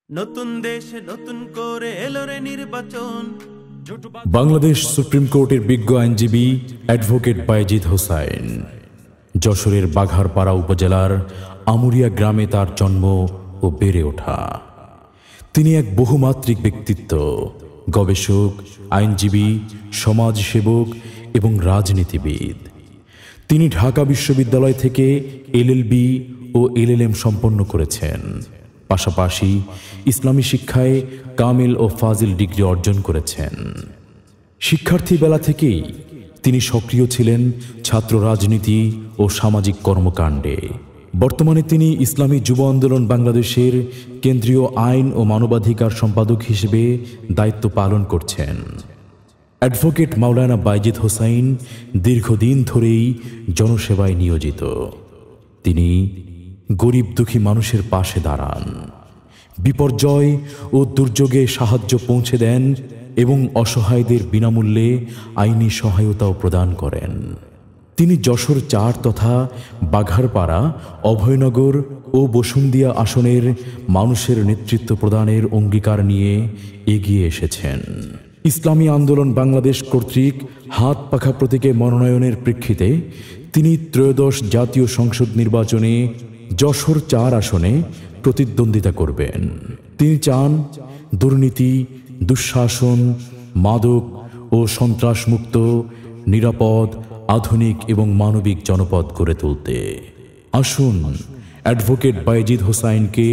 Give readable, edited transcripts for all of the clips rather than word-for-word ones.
নতুন দেশে নতুন করে এলো রে নির্বাচন। বাংলাদেশ সুপ্রিম কোর্টের বিজ্ঞ আইনজীবী অ্যাডভোকেট বায়েজিদ হোসাইন যশোরের বাঘারপাড়া উপজেলার আমুরিয়া গ্রামে তার জন্ম ও বেড়ে ওঠা। তিনি এক বহুমাত্রিক ব্যক্তিত্ব, গবেষক, আইনজীবী, সমাজসেবক এবং রাজনীতিবিদ। তিনি ঢাকা বিশ্ববিদ্যালয় থেকে এলএলবি ও এলএলএম সম্পন্ন করেছেন। পাশাপাশি ইসলামী শিক্ষায় কামিল ও ফাজিল ডিগ্রি অর্জন করেছেন। শিক্ষার্থী বেলা থেকেই তিনি সক্রিয় ছিলেন ছাত্র রাজনীতি ও সামাজিক কর্মকাণ্ডে। বর্তমানে তিনি ইসলামী যুব আন্দোলন বাংলাদেশের কেন্দ্রীয় আইন ও মানবাধিকার সম্পাদক হিসেবে দায়িত্ব পালন করছেন। অ্যাডভোকেট মাওলানা বায়েজিদ হোসাইন দীর্ঘদিন ধরেই জনসেবায় নিয়োজিত। তিনি গরিব দুঃখী মানুষের পাশে দাঁড়ান, বিপর্যয় ও দুর্যোগে সাহায্য পৌঁছে দেন এবং অসহায়দের বিনামূল্যে আইনি সহায়তাও প্রদান করেন। তিনি যশোর ৪ তথা বাঘারপাড়া, অভয়নগর ও বসুন্দিয়া আসনের মানুষের নেতৃত্ব প্রদানের অঙ্গীকার নিয়ে এগিয়ে এসেছেন। ইসলামী আন্দোলন বাংলাদেশ কর্তৃক হাত পাখা প্রতীকে মনোনয়নের প্রেক্ষিতে তিনি ত্রয়োদশ জাতীয় সংসদ নির্বাচনে যশোর ৪ আসনে প্রতিদ্বন্দ্বিতা করবেন। তিনি চান দুর্নীতি, দুঃশাসন, মাদক ও সন্ত্রাসমুক্ত, নিরাপদ, আধুনিক এবং মানবিক জনপদ গড়ে তুলতে। আসুন অ্যাডভোকেট বায়েজিদ হোসাইনকে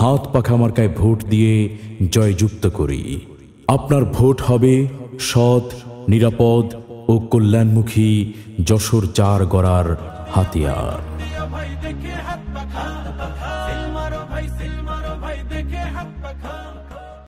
হাত পাখা মার্কায় ভোট দিয়ে জয়যুক্ত করি। আপনার ভোট হবে সৎ, নিরাপদ ও কল্যাণমুখী যশোর ৪ গড়ার হাতিয়ার। ভাই দেখে হাত পাখা, সিল মারো ভাই, সিল মারো ভাই দেখে হাত পাখা।